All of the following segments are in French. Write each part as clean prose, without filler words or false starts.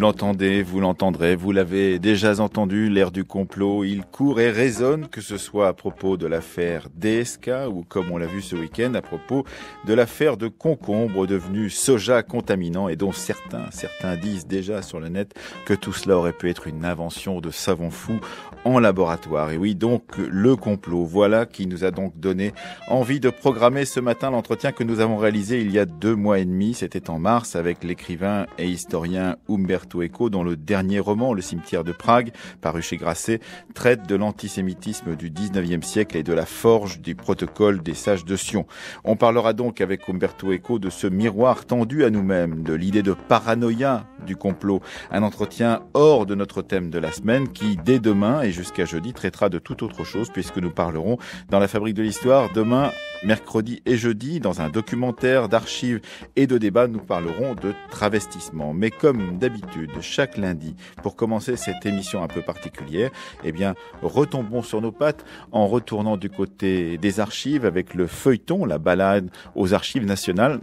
l'entendez, vous l'entendrez, vous l'avez déjà entendu, l'air du complot, il court et résonne, que ce soit à propos de l'affaire DSK ou comme on l'a vu ce week-end, à propos de l'affaire de concombre devenu soja contaminant et dont certains disent déjà sur le net que tout cela aurait pu être une invention de savants fous en laboratoire. Et oui, donc le complot, voilà qui nous a donc donné envie de programmer ce matin l'entretien que nous avons réalisé il y a 2 mois et demi, c'était en mars, avec l'écrivain et historien Umberto Eco, dont le dernier roman, Le cimetière de Prague, paru chez Grasset, traite de l'antisémitisme du 19e siècle et de la forge du protocole des sages de Sion. On parlera donc avec Umberto Eco de ce miroir tendu à nous-mêmes, de l'idée de paranoïa du complot, un entretien hors de notre thème de la semaine qui, dès demain et jusqu'à jeudi, traitera de toute autre chose puisque nous parlerons dans la Fabrique de l'Histoire demain, mercredi et jeudi, dans un documentaire d'archives et de débats, nous parlerons de travestissement. Mais comme d'habitude, chaque lundi, pour commencer cette émission un peu particulière, eh bien, retombons sur nos pattes en retournant du côté des archives avec le feuilleton, la balade aux archives nationales,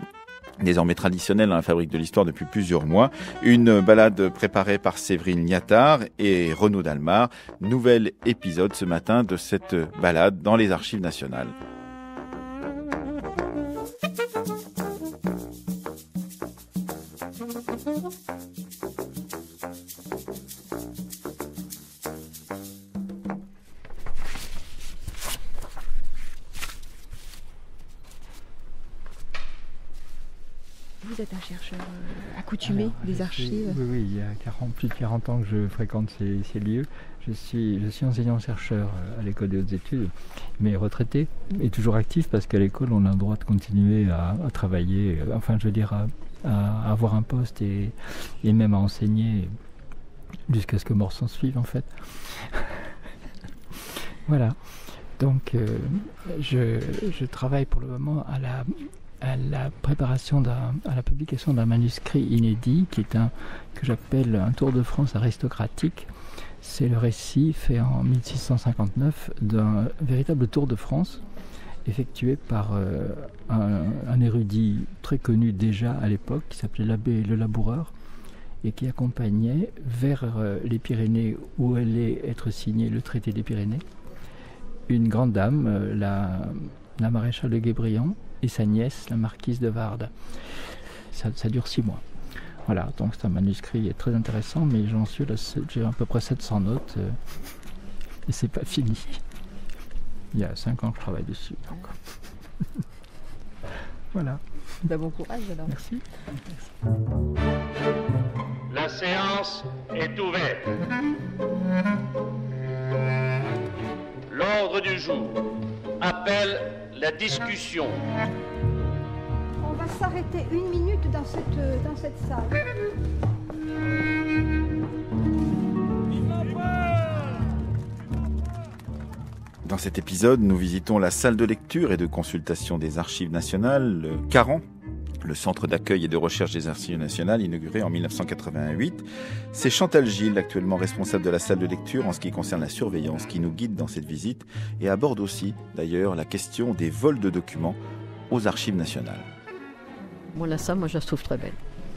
désormais traditionnelle dans la Fabrique de l'Histoire depuis plusieurs mois. Une balade préparée par Séverine Liattard et Renaud Dalmar. Nouvel épisode ce matin de cette balade dans les archives nationales. Vous êtes un chercheur accoutumé des archives. Oui, il y a plus de 40 ans que je fréquente ces lieux. Je suis enseignant-chercheur à l'école des hautes études, mais retraité et toujours actif parce qu'à l'école on a le droit de continuer à travailler, à avoir un poste et même à enseigner jusqu'à ce que mort s'en suive en fait. Voilà. Donc je travaille pour le moment à la préparation, à la publication d'un manuscrit inédit qui est que j'appelle un tour de France aristocratique. C'est le récit fait en 1659 d'un véritable tour de France effectué par un érudit très connu déjà à l'époque qui s'appelait l'abbé Le Laboureur et qui accompagnait vers les Pyrénées où allait être signé le traité des Pyrénées une grande dame, la maréchale de Guébriant, et sa nièce, la marquise de Vardes. Ça dure 6 mois. Voilà, donc c'est un manuscrit très intéressant, mais j'ai à peu près 700 notes et c'est pas fini. Il y a 5 ans que je travaille dessus. Donc. Voilà. Bon courage alors. Merci. La séance est ouverte. L'ordre du jour appelle la discussion. On va s'arrêter 1 minute dans cette salle. Dans cet épisode, nous visitons la salle de lecture et de consultation des Archives nationales, le CARAN, le centre d'accueil et de recherche des Archives nationales, inauguré en 1988. C'est Chantal Gilles, actuellement responsable de la salle de lecture en ce qui concerne la surveillance, qui nous guide dans cette visite et aborde aussi, d'ailleurs, la question des vols de documents aux Archives nationales. Moi, la salle, je la trouve très belle.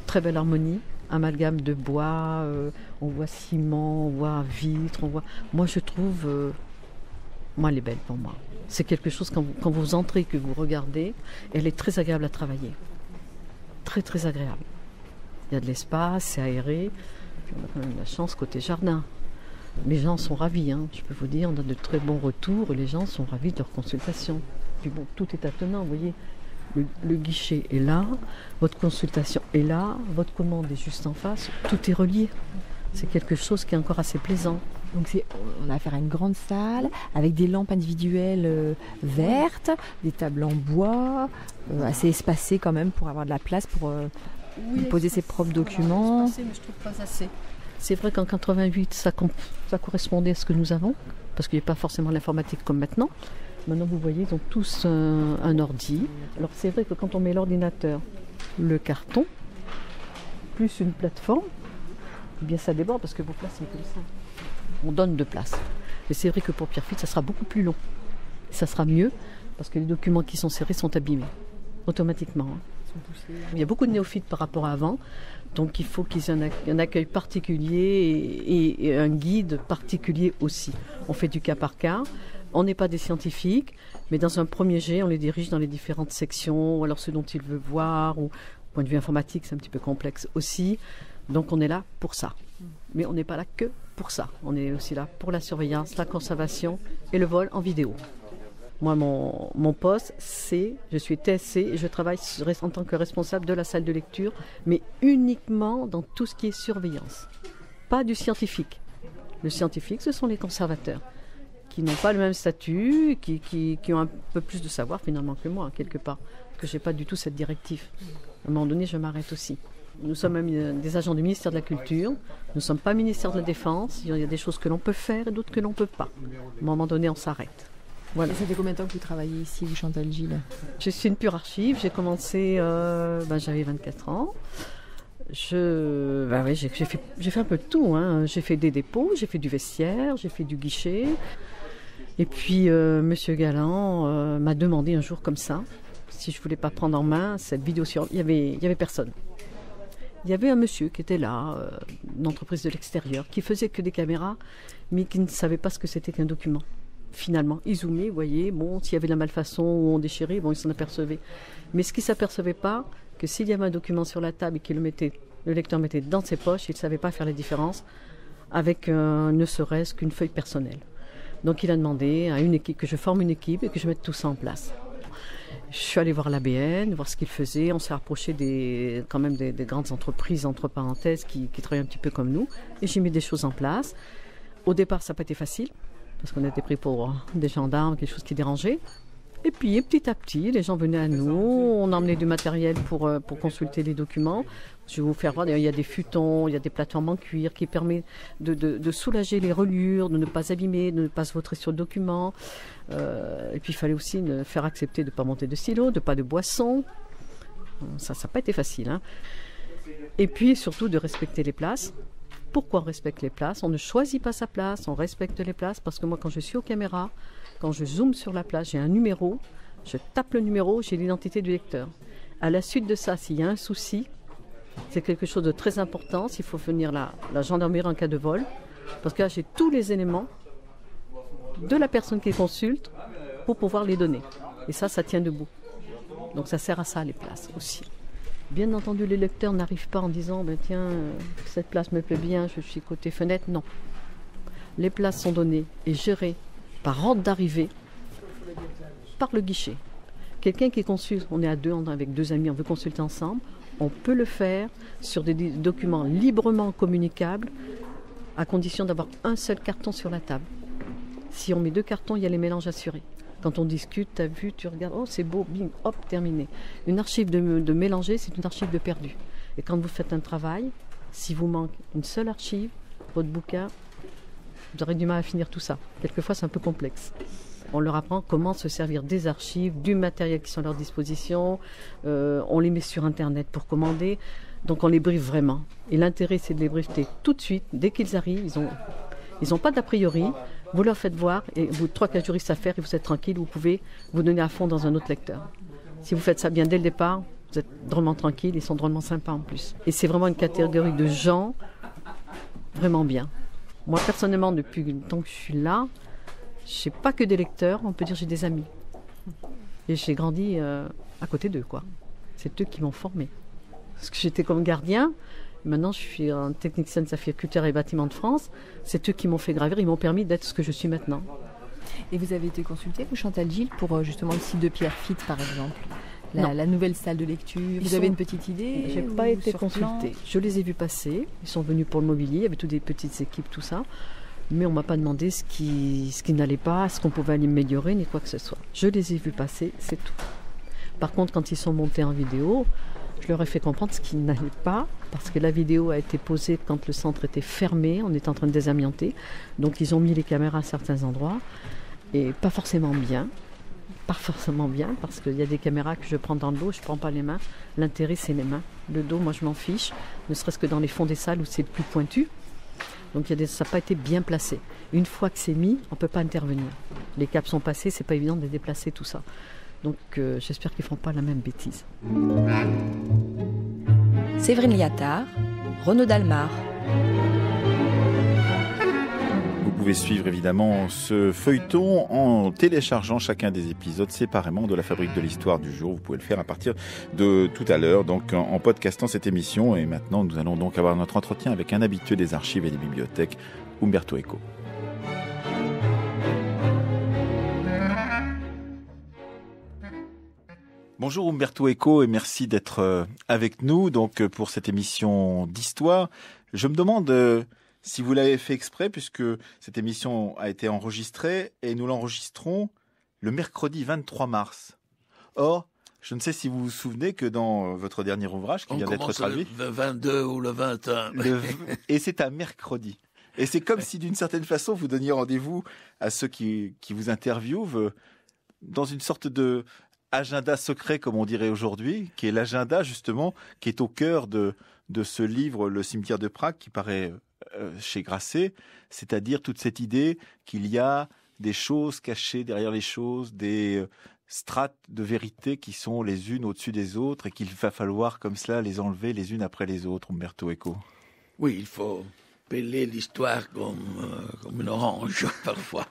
Très belle harmonie, amalgame de bois, on voit ciment, on voit vitre, Moi, je trouve... elle est belle pour moi. C'est quelque chose, quand vous entrez, que vous regardez, elle est très agréable à travailler. Très, très agréable. Il y a de l'espace, c'est aéré. Puis on a quand même la chance côté jardin. Les gens sont ravis, je peux vous dire, on a de très bons retours et les gens sont ravis de leur consultation. Puis bon, tout est attenant, vous voyez. Le guichet est là, votre consultation est là, votre commande est juste en face, tout est relié. C'est quelque chose qui est encore assez plaisant. Donc on a affaire à une grande salle avec des lampes individuelles vertes, des tables en bois, assez espacées quand même pour avoir de la place pour poser ses propres documents. Espacé, mais je trouve pas assez. C'est vrai qu'en 88, ça correspondait à ce que nous avons, parce qu'il n'y a pas forcément l'informatique comme maintenant. Maintenant, vous voyez, ils ont tous un ordi. Alors c'est vrai que quand on met l'ordinateur, le carton, plus une plateforme, eh bien ça déborde parce que vos places sont comme ça. On donne de place. Mais c'est vrai que pour Pierrefitte, ça sera beaucoup plus long. Ça sera mieux parce que les documents qui sont serrés sont abîmés automatiquement. sont poussés. Il y a beaucoup de néophytes par rapport à avant, donc il faut qu'ils aient un accueil particulier et un guide particulier aussi. On fait du cas par cas. On n'est pas des scientifiques, mais dans un premier jet, on les dirige dans les différentes sections, ou alors ce dont ils veulent voir, ou point de vue informatique, c'est un petit peu complexe aussi. Donc on est là pour ça. Mais on n'est pas là que pour ça. On est aussi là pour la surveillance, la conservation et le vol en vidéo. Moi, mon poste, je suis TSC et je travaille en tant que responsable de la salle de lecture, mais uniquement dans tout ce qui est surveillance. Pas du scientifique. Le scientifique, ce sont les conservateurs, qui n'ont pas le même statut, qui ont un peu plus de savoir finalement que moi, quelque part, parce que je n'ai pas du tout cette directive. À un moment donné, je m'arrête aussi. Nous sommes même des agents du ministère de la Culture, nous ne sommes pas ministère de la Défense, il y a des choses que l'on peut faire et d'autres que l'on ne peut pas. À un moment donné, on s'arrête. Voilà. Et ça fait combien de temps que vous travaillez ici, vous, Chantal Gilles? Je suis une pure archive, j'ai commencé, j'avais 24 ans. J'ai fait un peu de tout, hein. J'ai fait des dépôts, j'ai fait du vestiaire, j'ai fait du guichet. Et puis, Monsieur Galland m'a demandé un jour comme ça, si je ne voulais pas prendre en main cette vidéo sur... Il y avait personne. Il y avait un monsieur qui était là, une entreprise de l'extérieur, qui faisait que des caméras, mais qui ne savait pas ce que c'était qu'un document. Finalement, il zoomait, vous voyez, bon, s'il y avait de la malfaçon ou on déchirait, bon, il s'en apercevait. Mais ce qu'il ne s'apercevait pas, que s'il y avait un document sur la table et que le lecteur mettait dans ses poches, il ne savait pas faire la différence avec ne serait-ce qu'une feuille personnelle. Donc il a demandé à une équipe, que je forme une équipe et que je mette tout ça en place. Je suis allée voir l'ABN, voir ce qu'ils faisaient. On s'est rapproché des grandes entreprises, entre parenthèses, qui travaillent un petit peu comme nous. Et j'ai mis des choses en place. Au départ, ça n'a pas été facile, parce qu'on était pris pour des gendarmes, quelque chose qui dérangeait. Et puis, petit à petit, les gens venaient à nous. On emmenait du matériel pour consulter les documents. Je vais vous faire voir, il y a des futons, il y a des plateformes en cuir qui permettent de soulager les reliures, de ne pas abîmer, de ne pas se vautrer sur le document. Et puis, il fallait aussi faire accepter de ne pas monter de stylo, de pas de boisson. Ça n'a pas été facile, hein. Et puis, surtout, de respecter les places. Pourquoi on respecte les places? On ne choisit pas sa place, on respecte les places. Parce que moi, quand je suis aux caméras, quand je zoome sur la place, j'ai un numéro, je tape le numéro, j'ai l'identité du lecteur. À la suite de ça, s'il y a un souci, c'est quelque chose de très important, s'il faut venir la gendarmerie en cas de vol, parce que là, j'ai tous les éléments de la personne qui consulte pour pouvoir les donner. Et ça tient debout. Donc ça sert à ça, les places aussi. Bien entendu, les lecteurs n'arrivent pas en disant tiens, cette place me plaît bien, je suis côté fenêtre. Non. Les places sont données et gérées par ordre d'arrivée, par le guichet. Quelqu'un qui consulte, on est à deux, avec deux amis, on veut consulter ensemble, on peut le faire sur des documents librement communicables, à condition d'avoir un seul carton sur la table. Si on met deux cartons, il y a les mélanges assurés. Quand on discute, tu as vu, tu regardes, oh c'est beau, bing, hop, terminé. Une archive de mélanger, c'est une archive de perdu. Et quand vous faites un travail, si vous manque une seule archive, votre bouquin, vous aurez du mal à finir tout ça. Quelquefois, c'est un peu complexe. On leur apprend comment se servir des archives, du matériel qui sont à leur disposition. On les met sur Internet pour commander. Donc, on les briefe vraiment. Et l'intérêt, c'est de les briefer tout de suite. Dès qu'ils arrivent, ils n'ont pas d'a priori. Vous leur faites voir et vous 3-4 juristes à faire et vous êtes tranquille. Vous pouvez vous donner à fond dans un autre lecteur. Si vous faites ça bien dès le départ, vous êtes drôlement tranquille. Ils sont drôlement sympas en plus. Et c'est vraiment une catégorie de gens vraiment bien. Moi, personnellement, depuis le temps que je suis là, je n'ai pas que des lecteurs, on peut dire que j'ai des amis. Et j'ai grandi à côté d'eux, quoi. C'est eux qui m'ont formé. Parce que j'étais comme gardien, maintenant je suis un technicien de Saphir Culture et Bâtiments de France. C'est eux qui m'ont fait gravir, ils m'ont permis d'être ce que je suis maintenant. Et vous avez été consultée, vous, Chantal Gilles, pour justement le site de Pierrefitte, par exemple, la nouvelle salle de lecture. Vous avez une petite idée? Je n'ai pas été consultée. Je les ai vus passer, ils sont venus pour le mobilier, il y avait toutes des petites équipes, tout ça. Mais on ne m'a pas demandé ce qui n'allait pas, ce qu'on pouvait améliorer, ni quoi que ce soit. Je les ai vus passer, c'est tout. Par contre, quand ils sont montés en vidéo, je leur ai fait comprendre ce qui n'allait pas, parce que la vidéo a été posée quand le centre était fermé, on était en train de désamianter. Donc ils ont mis les caméras à certains endroits, et pas forcément bien. Pas forcément bien, parce qu'il y a des caméras que je prends dans le dos, je ne prends pas les mains. L'intérêt, c'est les mains. Le dos, moi, je m'en fiche, ne serait-ce que dans les fonds des salles où c'est le plus pointu. Donc ça n'a pas été bien placé. Une fois que c'est mis, on ne peut pas intervenir. Les câbles sont passés, c'est pas évident de déplacer tout ça. Donc j'espère qu'ils ne feront pas la même bêtise. Séverine Liattard, Renaud Dalmar. Vous pouvez suivre évidemment ce feuilleton en téléchargeant chacun des épisodes séparément de la Fabrique de l'Histoire du jour. Vous pouvez le faire à partir de tout à l'heure, donc en podcastant cette émission. Et maintenant, nous allons donc avoir notre entretien avec un habitué des archives et des bibliothèques, Umberto Eco. Bonjour Umberto Eco et merci d'être avec nous donc pour cette émission d'histoire. Je me demande si vous l'avez fait exprès puisque cette émission a été enregistrée et nous l'enregistrons le mercredi 23 mars. Or, je ne sais si vous vous souvenez que dans votre dernier ouvrage qui vient d'être traduit, le 22 ou le 21. Et c'est un mercredi. Et c'est comme si d'une certaine façon vous donniez rendez-vous à ceux qui vous interviewent dans une sorte de agenda secret, comme on dirait aujourd'hui, qui est l'agenda justement qui est au cœur de ce livre, Le cimetière de Prague, qui paraît chez Grasset, c'est-à-dire toute cette idée qu'il y a des choses cachées derrière les choses, des strates de vérité qui sont les unes au-dessus des autres et qu'il va falloir comme cela les enlever les unes après les autres, Umberto Eco. Oui, il faut peler l'histoire comme une orange parfois.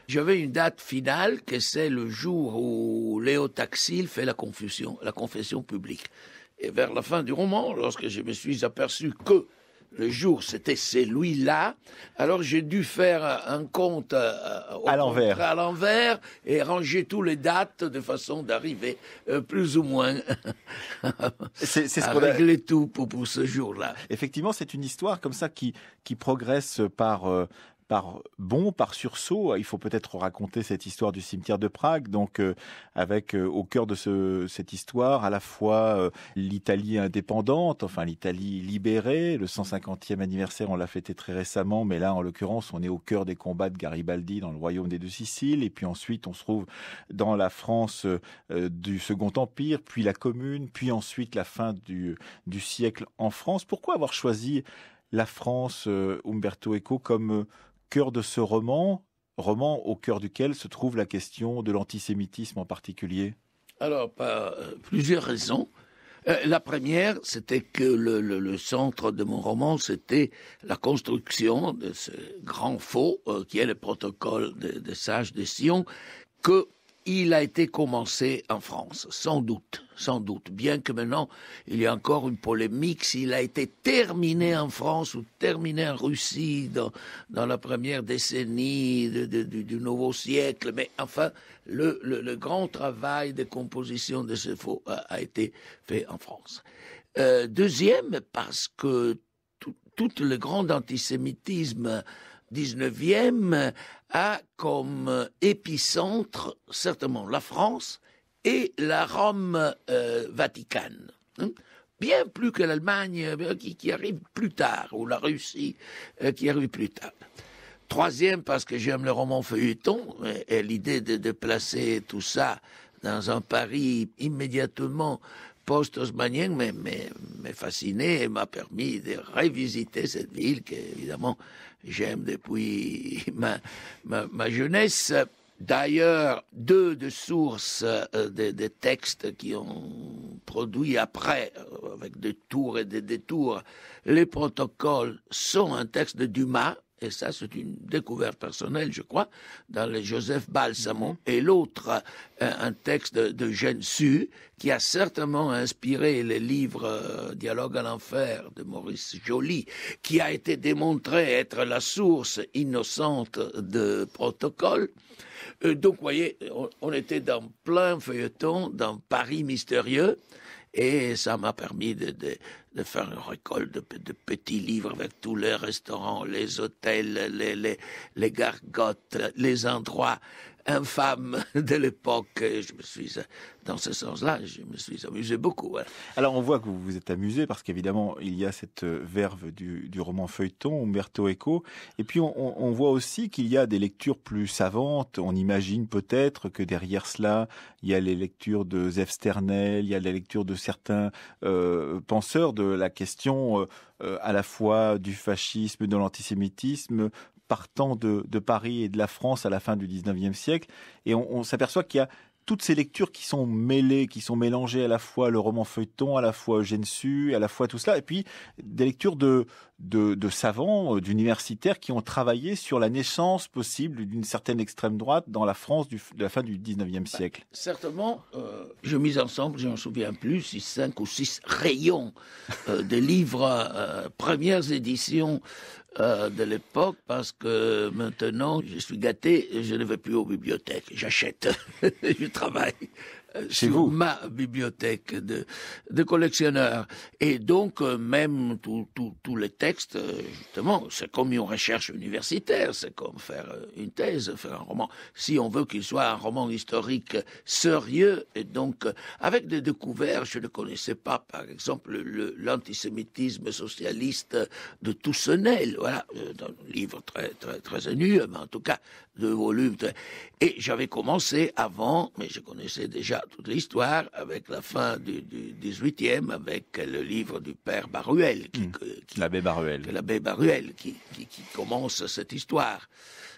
J'avais une date finale, que c'est le jour où Léo Taxil fait la confession publique. Et vers la fin du roman, lorsque je me suis aperçu que le jour, c'était celui-là, alors j'ai dû faire un compte à l'envers et ranger toutes les dates de façon d'arriver plus ou moins à régler tout pour ce jour-là. Effectivement, c'est une histoire comme ça qui progresse par sursaut. Il faut peut-être raconter cette histoire du cimetière de Prague, donc avec au cœur de cette histoire à la fois l'Italie indépendante, enfin l'Italie libérée, le 150e anniversaire, on l'a fêté très récemment, mais là en l'occurrence on est au cœur des combats de Garibaldi dans le royaume des Deux Siciles, et puis ensuite on se trouve dans la France du Second Empire, puis la Commune, puis ensuite la fin du siècle en France. Pourquoi avoir choisi la France, Umberto Eco, comme cœur de ce roman au cœur duquel se trouve la question de l'antisémitisme en particulier? Alors, par plusieurs raisons. La première, c'était que le centre de mon roman, c'était la construction de ce grand faux, qui est le protocole de Sages de Sion, qu'il a été commencé en France, sans doute, bien que maintenant, il y a encore une polémique s'il a été terminé en France ou terminé en Russie dans la première décennie du nouveau siècle, mais enfin, le grand travail de composition de ce faux a été fait en France. Deuxième, parce que tout le grand antisémitisme 19e a comme épicentre certainement la France et la Rome vaticane. Bien plus que l'Allemagne qui arrive plus tard, ou la Russie qui arrive plus tard. Troisième, parce que j'aime le roman feuilleton, et l'idée de placer tout ça dans un Paris immédiatement post-hosmanien m'est fasciné et m'a permis de revisiter cette ville que, évidemment, j'aime depuis ma jeunesse. D'ailleurs, deux de sources des textes qui ont produit après, avec des tours et des détours, les protocoles sont un texte de Dumas, et ça c'est une découverte personnelle, je crois, dans le Joseph Balsamo, et l'autre, un texte de Eugène Sue, qui a certainement inspiré le livre Dialogue à l'enfer de Maurice Joly, qui a été démontré être la source innocente de protocoles. Donc, vous voyez, on était dans plein feuilleton, dans Paris mystérieux, et ça m'a permis de faire une récolte de petits livres avec tous les restaurants, les hôtels, les gargotes, les endroits infâmes de l'époque. Dans ce sens-là, je me suis amusé beaucoup. Hein. Alors on voit que vous vous êtes amusé parce qu'évidemment il y a cette verve du roman feuilleton, Umberto Eco, et puis on voit aussi qu'il y a des lectures plus savantes. On imagine peut-être que derrière cela, il y a les lectures de Zef Sternel, il y a la lecture de certains penseurs de la question à la fois du fascisme, de l'antisémitisme, partant de Paris et de la France à la fin du 19e siècle. Et on s'aperçoit qu'il y a toutes ces lectures qui sont mêlées, qui sont mélangées à la fois le roman feuilleton, à la fois Eugène Sue, à la fois tout cela, et puis des lectures de savants, d'universitaires qui ont travaillé sur la naissance possible d'une certaine extrême droite dans la France de la fin du 19e siècle. Certainement, j'ai mis ensemble, je m'en souviens plus, 5 ou 6 rayons des livres, premières éditions de l'époque, parce que maintenant, je suis gâté, je ne vais plus aux bibliothèques, j'achète, je travaille Chez sur vous. ma bibliothèque de collectionneur. Et donc, même tous les textes, justement, c'est comme une recherche universitaire, c'est comme faire une thèse, faire un roman. Si on veut qu'il soit un roman historique sérieux, et donc avec des découvertes, je ne connaissais pas, par exemple, l'antisémitisme socialiste de Toussenel, voilà, un livre très ennuyeux, mais en tout cas, 2 volumes. Et j'avais commencé avant, mais je connaissais déjà toute l'histoire, avec la fin du 18e, avec le livre du père Baruel, L'abbé Baruel. Qui commence cette histoire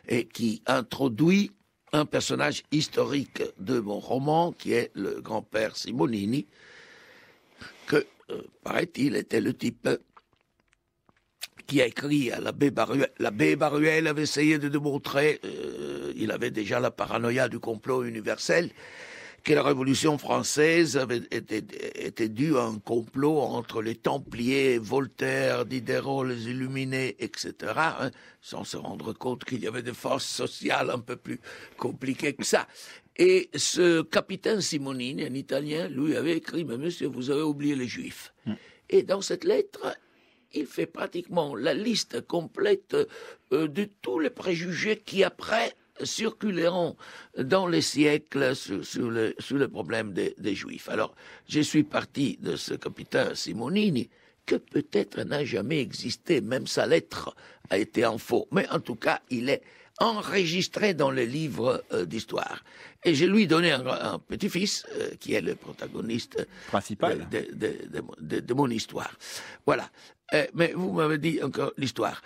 et qui introduit un personnage historique de mon roman, qui est le grand-père Simonini, que, paraît-il, était le type qui a écrit à l'abbé Baruel. L'abbé Baruel avait essayé de démontrer, il avait déjà la paranoïa du complot universel, que la Révolution française avait été due à un complot entre les Templiers, Voltaire, Diderot, les Illuminés, etc., hein, sans se rendre compte qu'il y avait des forces sociales un peu plus compliquées que ça. Et ce capitaine Simonini, un Italien, lui avait écrit « Mais monsieur, vous avez oublié les Juifs ». Et dans cette lettre, il fait pratiquement la liste complète de tous les préjugés qui, après, circuleront dans les siècles sur le problème des Juifs. Alors, je suis parti de ce capitaine Simonini, que peut-être n'a jamais existé, même sa lettre a été en faux, mais en tout cas, il est enregistré dans les livres d'histoire. Et je lui ai donné un petit-fils, qui est le protagoniste Principal de mon histoire. Voilà. Mais vous m'avez dit encore l'histoire.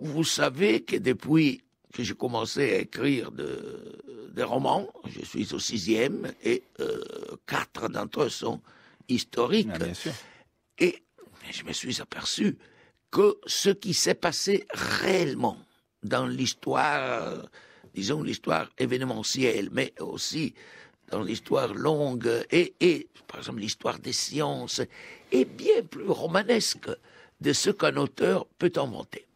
Vous savez que depuis que j'ai commencé à écrire des romans, je suis au 6e, et 4 d'entre eux sont historiques. Ah, bien sûr. Et je me suis aperçu que ce qui s'est passé réellement dans l'histoire, disons l'histoire événementielle, mais aussi dans l'histoire longue et par exemple l'histoire des sciences, est bien plus romanesque de ce qu'un auteur peut inventer.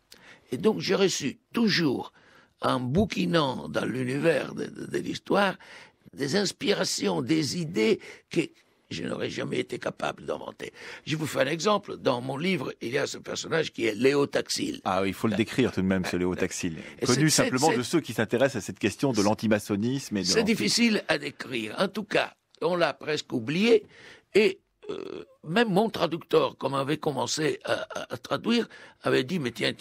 Et donc j'ai reçu toujours, en bouquinant dans l'univers de l'histoire, des inspirations, des idées que je n'aurais jamais été capable d'inventer. Je vous fais un exemple. Dans mon livre, il y a ce personnage qui est Léo Taxil. Ah oui, il faut le décrire tout de même, ce Léo Taxil. Connu simplement de ceux qui s'intéressent à cette question de l'antimaçonnisme. C'est difficile à décrire. En tout cas, on l'a presque oublié. Et même mon traducteur, comme avait commencé à traduire, avait dit « Mais tiens,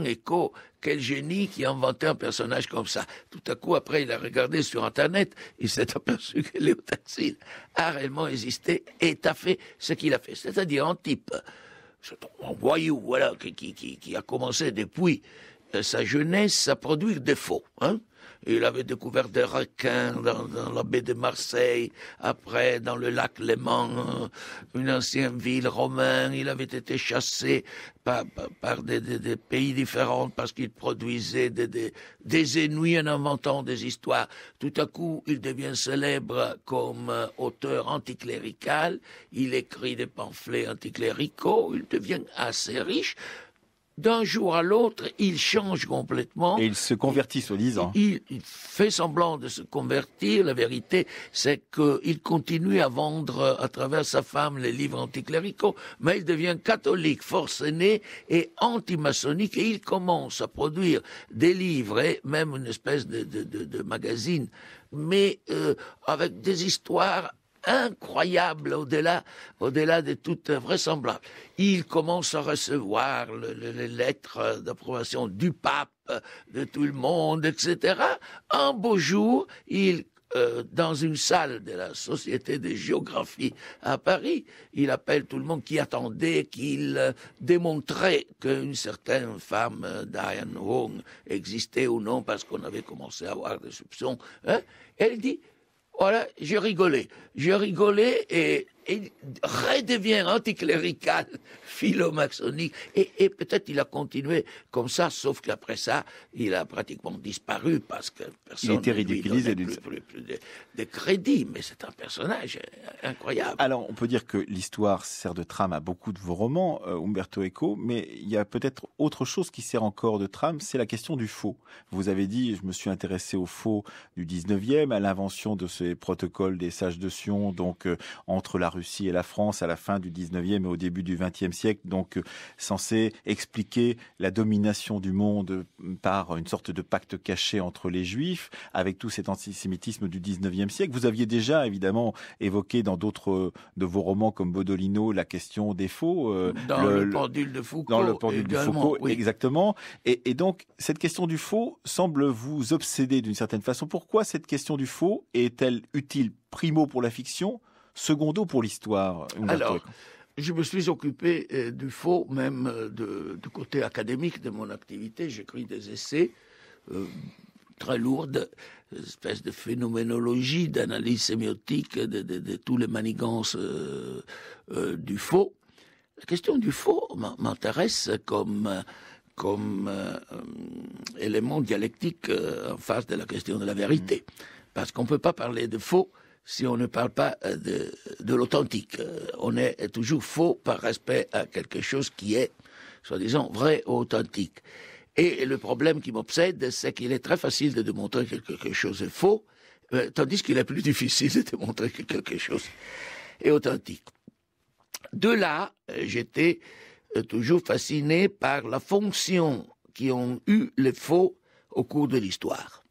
Eco, quel génie qui a inventé un personnage comme ça !» Tout à coup, après, il a regardé sur Internet, il s'est aperçu que Léo Taxil a réellement existé et a fait ce qu'il a fait. C'est-à-dire un type, un voyou, voilà, qui a commencé depuis sa jeunesse à produire des faux, hein. Il avait découvert des requins dans la baie de Marseille, après dans le lac Léman, une ancienne ville romaine. Il avait été chassé par des pays différents parce qu'il produisait des ennuis en inventant des histoires. Tout à coup, il devient célèbre comme auteur anticlérical. Il écrit des pamphlets anticléricaux. Il devient assez riche. D'un jour à l'autre, il change complètement. Et il se convertit, soi-disant. Il fait semblant de se convertir. La vérité, c'est qu'il continue à vendre à travers sa femme les livres anticléricaux, mais il devient catholique, forcené et anti-maçonnique, et il commence à produire des livres et même une espèce de magazine, mais avec des histoires incroyable, au-delà de toute vraisemblance. Il commence à recevoir les lettres d'approbation du pape, de tout le monde, etc. Un beau jour, dans une salle de la Société de géographie à Paris, il appelle tout le monde qui attendait qu'il démontrait qu'une certaine femme, Diane Wong, existait ou non, parce qu'on avait commencé à avoir des soupçons. Hein. Elle dit: Voilà, je rigolais et redevient anticlérical, philo-maçonnique, et peut-être il a continué comme ça, sauf qu'après ça, il a pratiquement disparu parce que personne était ne lui ridiculisé donnait plus de crédit, mais c'est un personnage incroyable. Alors, on peut dire que l'histoire sert de trame à beaucoup de vos romans, Umberto Eco, mais il y a peut-être autre chose qui sert encore de trame, c'est la question du faux. Vous avez dit, je me suis intéressé au faux du 19e, à l'invention de ces protocoles des sages de Sion, donc entre la Russie et la France à la fin du 19e et au début du 20e siècle, donc censé expliquer la domination du monde par une sorte de pacte caché entre les Juifs, avec tout cet antisémitisme du 19e siècle. Vous aviez déjà évidemment évoqué dans d'autres de vos romans comme Bodolino la question des faux. Dans le pendule de Foucault. Dans le pendule de Foucault, oui. Exactement. Et donc, cette question du faux semble vous obséder d'une certaine façon. Pourquoi cette question du faux est-elle utile, primo pour la fiction, secondo pour l'histoire? Alors, je me suis occupé du faux, même du côté académique de mon activité. J'écris des essais très lourdes, une espèce de phénoménologie, d'analyse sémiotique de tous les manigances du faux. La question du faux m'intéresse comme élément dialectique en face de la question de la vérité. Parce qu'on ne peut pas parler de faux si on ne parle pas de l'authentique. On est toujours faux par respect à quelque chose qui est, soi-disant, vrai ou authentique. Et le problème qui m'obsède, c'est qu'il est très facile de démontrer que quelque chose est faux, tandis qu'il est plus difficile de démontrer que quelque chose est authentique. De là, j'étais toujours fasciné par la fonction qu'ont eu les faux au cours de l'histoire.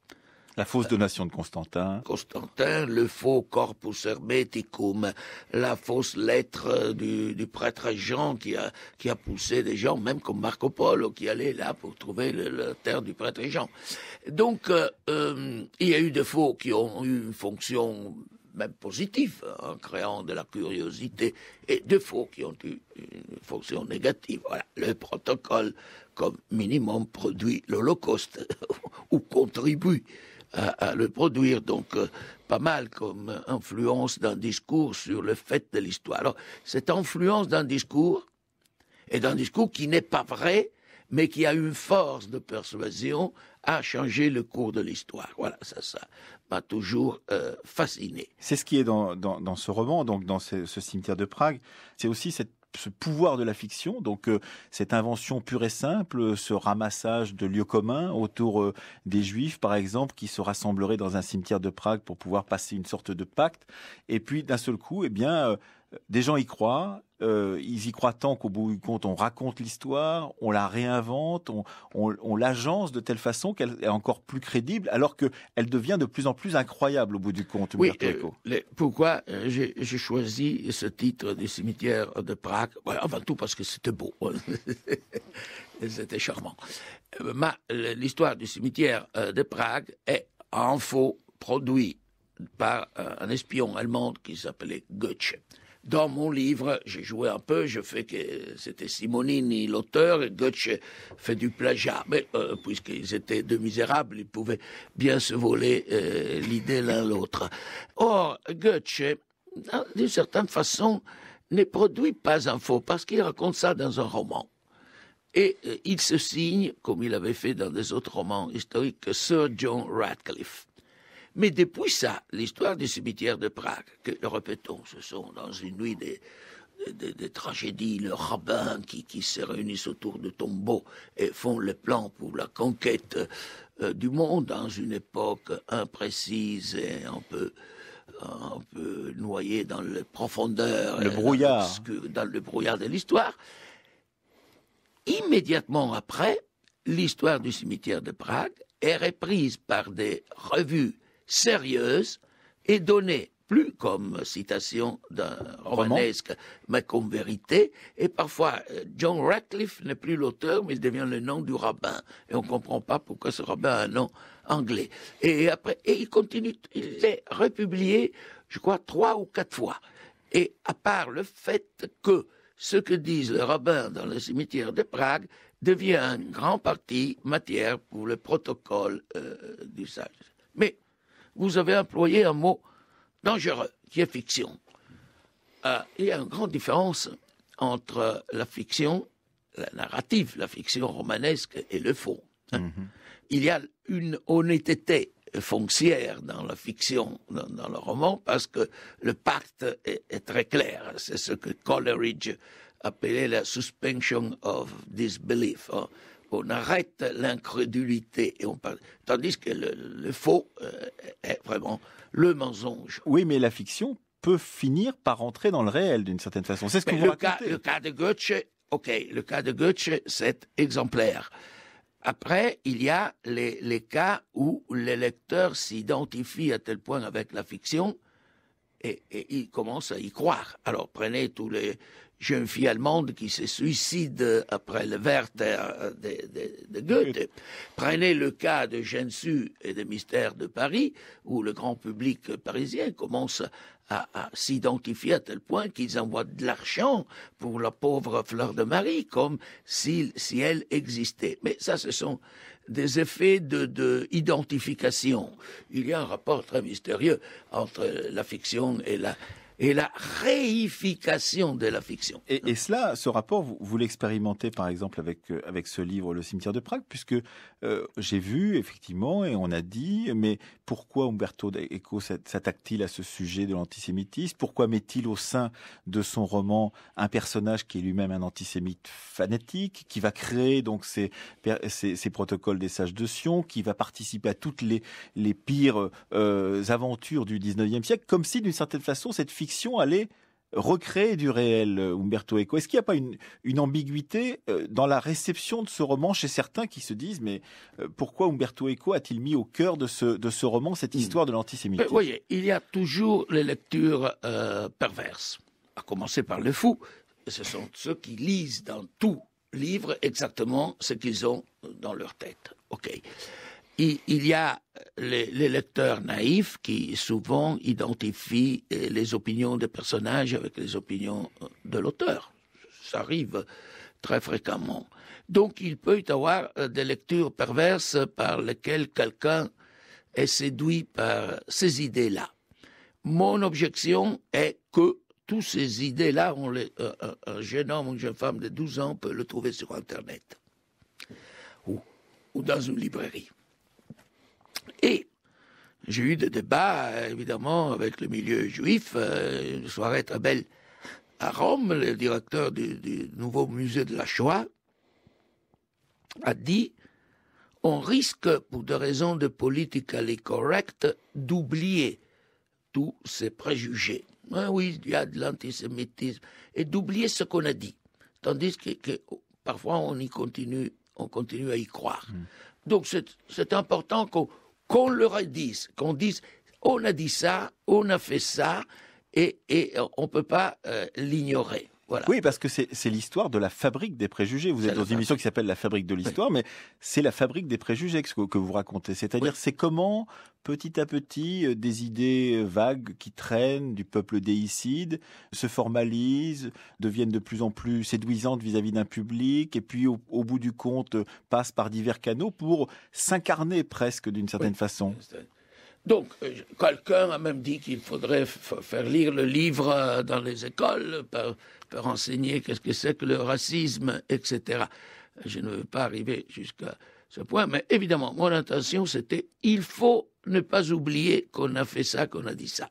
La fausse donation de Constantin. Constantin, le faux corpus hermeticum, la fausse lettre du prêtre Jean qui a poussé des gens, même comme Marco Polo, qui allait là pour trouver la terre du prêtre Jean. Donc, il y a eu des faux qui ont eu une fonction même positive, en créant de la curiosité, et des faux qui ont eu une fonction négative. Voilà, le protocole, comme minimum, produit l'Holocauste, ou contribue à le produire, donc pas mal comme influence d'un discours sur le fait de l'histoire. Alors, cette influence d'un discours, et d'un discours qui n'est pas vrai, mais qui a une force de persuasion à changer le cours de l'histoire. Voilà, ça m'a toujours fasciné. C'est ce qui est dans ce roman, donc dans ce cimetière de Prague, c'est aussi ce pouvoir de la fiction, donc cette invention pure et simple, ce ramassage de lieux communs autour des Juifs, par exemple, qui se rassembleraient dans un cimetière de Prague pour pouvoir passer une sorte de pacte. Et puis, d'un seul coup, eh bien, des gens y croient. Ils y croient tant qu'au bout du compte, on raconte l'histoire, on la réinvente, on l'agence de telle façon qu'elle est encore plus crédible, alors qu'elle devient de plus en plus incroyable au bout du compte. Oui, pourquoi j'ai choisi ce titre du cimetière de Prague? Voilà, avant tout parce que c'était beau. C'était charmant. L'histoire du cimetière de Prague est en faux produit par un espion allemand qui s'appelait Goethe. Dans mon livre, j'ai joué un peu, je fais que c'était Simonini l'auteur et Goethe fait du plagiat. Mais puisqu'ils étaient deux misérables, ils pouvaient bien se voler l'idée l'un l'autre. Or, Goethe, d'une certaine façon, ne produit pas un faux parce qu'il raconte ça dans un roman. Et il se signe, comme il avait fait dans des autres romans historiques, Sir John Radcliffe. Mais depuis ça, l'histoire du cimetière de Prague, que, répétons, ce sont dans une nuit des tragédies, le rabbin qui se réunissent autour de tombeaux et font les plans pour la conquête du monde dans une époque imprécise et un peu noyée dans les profondeurs, le brouillard, dans le brouillard de l'histoire. Immédiatement après, l'histoire du cimetière de Prague est reprise par des revues sérieuse et donnée plus comme citation d'un romanesque, mais comme vérité. Et parfois, John Radcliffe n'est plus l'auteur, mais il devient le nom du rabbin. Et on ne comprend pas pourquoi ce rabbin a un nom anglais. Et après, il continue, il est republié, je crois, 3 ou 4 fois. Et à part le fait que ce que disent les rabbins dans le cimetière de Prague devient en grande partie matière pour le protocole du sage. Mais vous avez employé un mot dangereux, qui est fiction. Il y a une grande différence entre la fiction, la narrative, la fiction romanesque et le faux. Il y a une honnêteté foncière dans la fiction, dans le roman, parce que le pacte est très clair. C'est ce que Coleridge appelait la suspension of disbelief. On arrête l'incrédulité, tandis que le faux est vraiment le mensonge. Oui, mais la fiction peut finir par entrer dans le réel d'une certaine façon. C'est ce que vous racontez. Le cas de Goethe, le cas de Goethe, c'est exemplaire. Après, il y a les cas où les lecteurs s'identifient à tel point avec la fiction et ils commencent à y croire. Alors, prenez tous les jeunes filles allemandes qui se suicident après le Werther de Goethe. Prenez le cas de Gensu et des Mystères de Paris, où le grand public parisien commence à s'identifier à tel point qu'ils envoient de l'argent pour la pauvre Fleur de Marie, comme si elle existait. Mais ça, ce sont des effets de identification. Il y a un rapport très mystérieux entre la fiction et la réification de la fiction. Et cela, ce rapport, vous l'expérimentez par exemple avec ce livre Le cimetière de Prague, puisque j'ai vu effectivement, et on a dit, mais pourquoi Umberto Eco s'attaque-t-il à ce sujet de l'antisémitisme? Pourquoi met-il au sein de son roman un personnage qui est lui-même un antisémite fanatique, qui va créer donc ces protocoles des sages de Sion, qui va participer à toutes les pires aventures du 19e siècle, comme si d'une certaine façon cette fiction allait recréer du réel, Umberto Eco. Est-ce qu'il n'y a pas une ambiguïté dans la réception de ce roman chez certains qui se disent mais pourquoi Umberto Eco a-t-il mis au cœur de ce roman cette histoire de l'antisémitisme? Vous voyez, il y a toujours les lectures perverses, à commencer par le fou. Ce sont ceux qui lisent dans tout livre exactement ce qu'ils ont dans leur tête. Ok. Il y a les lecteurs naïfs qui souvent identifient les opinions des personnages avec les opinions de l'auteur. Ça arrive très fréquemment. Donc il peut y avoir des lectures perverses par lesquelles quelqu'un est séduit par ces idées-là. Mon objection est que toutes ces idées-là, un jeune homme ou une jeune femme de 12 ans peut le trouver sur Internet ou dans une librairie. Et j'ai eu des débats, évidemment, avec le milieu juif, une soirée très belle à Rome. Le directeur du nouveau musée de la Shoah a dit « On risque, pour des raisons de politically correct, d'oublier tous ces préjugés. Ah oui, il y a de l'antisémitisme. Et d'oublier ce qu'on a dit. Tandis que parfois, on continue à y croire. Donc, c'est important qu'on leur dise, qu'on dise, on a dit ça, on a fait ça, et on ne peut pas l'ignorer. Voilà. Oui, parce que c'est l'histoire de la fabrique des préjugés. Vous êtes dans une émission qui s'appelle La fabrique de l'histoire, mais c'est la fabrique des préjugés que vous racontez. C'est-à-dire, c'est comment, petit à petit, des idées vagues qui traînent du peuple déicide se formalisent, deviennent de plus en plus séduisantes vis-à-vis d'un public, et puis, au bout du compte, passent par divers canaux pour s'incarner presque d'une certaine façon. Donc, quelqu'un a même dit qu'il faudrait faire lire le livre dans les écoles pour enseigner qu'est-ce que c'est que le racisme, etc. Je ne veux pas arriver jusqu'à ce point, mais évidemment, mon intention, c'était il faut ne pas oublier qu'on a fait ça, qu'on a dit ça.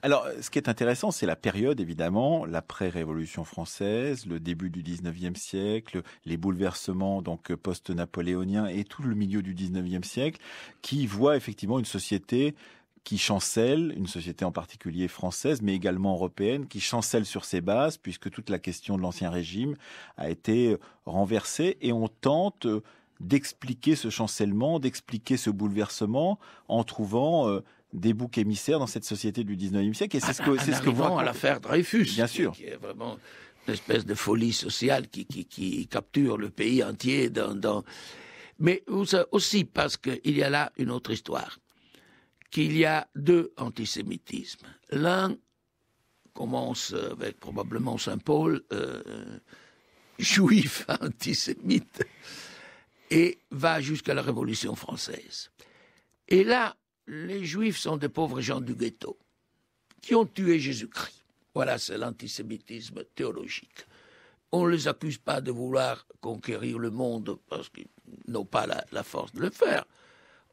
Alors, ce qui est intéressant, c'est la période, évidemment, l'après-Révolution française, le début du 19e siècle, les bouleversements donc post-napoléoniens et tout le milieu du 19e siècle, qui voit effectivement une société qui chancelle, une société en particulier française, mais également européenne, qui chancelle sur ses bases, puisque toute la question de l'Ancien Régime a été renversée, et on tente d'expliquer ce chancellement, d'expliquer ce bouleversement en trouvant des boucs émissaires dans cette société du 19e siècle. Et c'est ce que vous racontez. À l'affaire Dreyfus, bien sûr, qui est vraiment une espèce de folie sociale qui capture le pays entier mais aussi parce qu'il y a là une autre histoire, qu'il y a deux antisémitismes. L'un commence avec probablement Saint-Paul, juif antisémite, et va jusqu'à la Révolution française. Et là, les Juifs sont des pauvres gens du ghetto. qui ont tué Jésus-Christ. Voilà, c'est l'antisémitisme théologique. On ne les accuse pas de vouloir conquérir le monde parce qu'ils n'ont pas la force de le faire.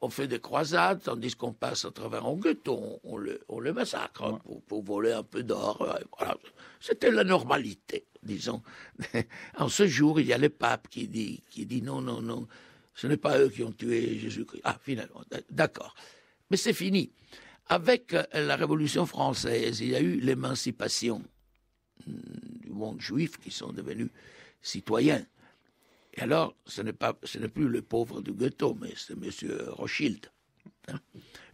On fait des croisades, tandis qu'on passe à travers un ghetto, on le massacre pour voler un peu d'or. Voilà. C'était la normalité, disons. En ce jour, il y a le pape qui dit non, ce n'est pas eux qui ont tué Jésus-Christ. Ah, finalement, d'accord. Mais c'est fini. Avec la Révolution française, il y a eu l'émancipation du monde juif qui sont devenus citoyens. Et alors, ce n'est plus le pauvre du ghetto, mais c'est M. Rothschild. Hein.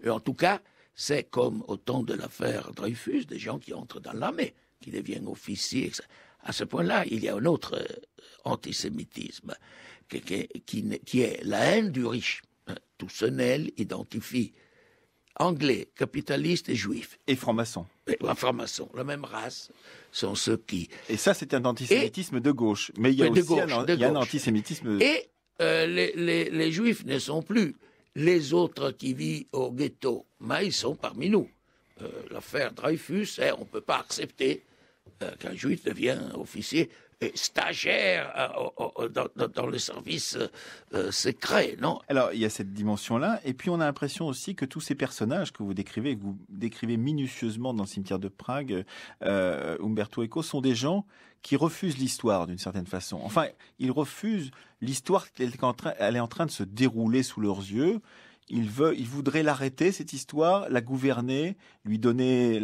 Et en tout cas, c'est comme au temps de l'affaire Dreyfus, des gens qui entrent dans l'armée, qui deviennent officiers. Etc. À ce point-là, il y a un autre antisémitisme, qui est la haine du riche. Toussenel identifie anglais, capitalistes et juifs. Et francs-maçons. Francs-maçons, la même race, sont ceux qui... Et ça, c'est un antisémitisme de gauche. Mais il y a aussi un antisémitisme... Et les juifs ne sont plus les autres qui vivent au ghetto, mais ils sont parmi nous. L'affaire Dreyfus, on ne peut pas accepter qu'un juif devienne officier et stagiaire dans le service secret, non? Alors, il y a cette dimension-là, et puis on a l'impression aussi que tous ces personnages que vous décrivez minutieusement dans le cimetière de Prague, Umberto Eco, sont des gens qui refusent l'histoire d'une certaine façon. Enfin, ils refusent l'histoire, elle est en train de se dérouler sous leurs yeux. Ils voudraient l'arrêter, cette histoire, la gouverner, lui donner,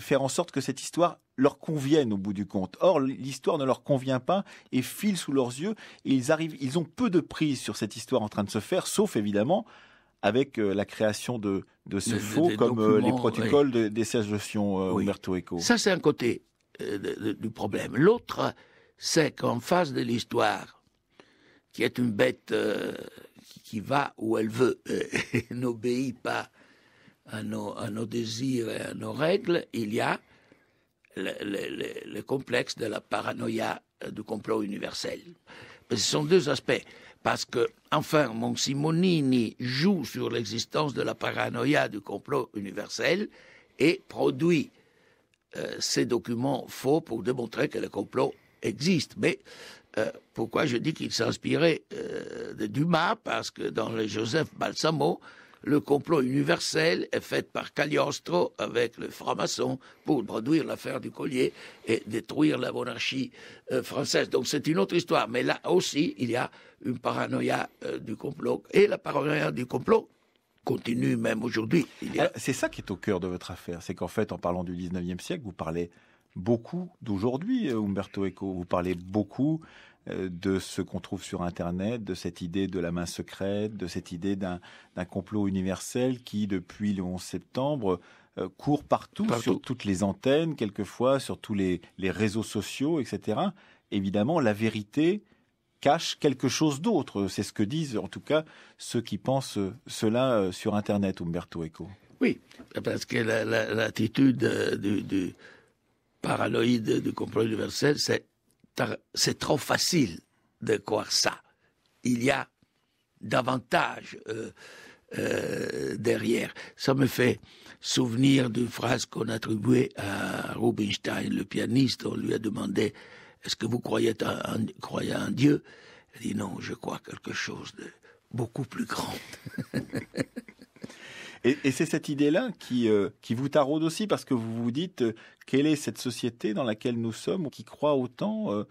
faire en sorte que cette histoire leur convienne au bout du compte. Or, l'histoire ne leur convient pas et file sous leurs yeux. Et ils ont peu de prise sur cette histoire en train de se faire, sauf évidemment avec la création de ces faux comme les protocoles des suggestions Umberto Eco. Ça, c'est un côté du problème. L'autre, c'est qu'en face de l'histoire, qui est une bête qui va où elle veut et n'obéit pas à nos désirs et à nos règles, il y a le complexe de la paranoïa du complot universel. Ce sont deux aspects. Parce que, enfin, Simonini joue sur l'existence de la paranoïa du complot universel et produit ces documents faux pour démontrer que le complot existe. Mais pourquoi je dis qu'il s'inspirait de Dumas? Parce que dans le Joseph Balsamo, le complot universel est fait par Cagliostro avec le franc-maçon pour produire l'affaire du collier et détruire la monarchie française. Donc c'est une autre histoire. Mais là aussi, il y a une paranoïa du complot. Et la paranoïa du complot continue même aujourd'hui. C'est ça qui est au cœur de votre affaire. C'est qu'en fait, en parlant du 19e siècle, vous parlez beaucoup d'aujourd'hui, Umberto Eco. Vous parlez beaucoup de ce qu'on trouve sur Internet, de cette idée de la main secrète, de cette idée d'un complot universel qui, depuis le 11 septembre, court partout, sur toutes les antennes, quelquefois, sur tous les réseaux sociaux, etc. Évidemment, la vérité cache quelque chose d'autre. C'est ce que disent, en tout cas, ceux qui pensent cela sur Internet, Umberto Eco. Oui, parce que l'attitude du paranoïde du complot universel, c'est trop facile de croire ça. Il y a davantage derrière. Ça me fait souvenir d'une phrase qu'on attribuait à Rubinstein, le pianiste. On lui a demandé « Est-ce que vous croyez en Dieu ?» Il dit « Non, je crois quelque chose de beaucoup plus grand. » Et c'est cette idée-là qui vous taraude aussi, parce que vous vous dites quelle est cette société dans laquelle nous sommes, qui croit autant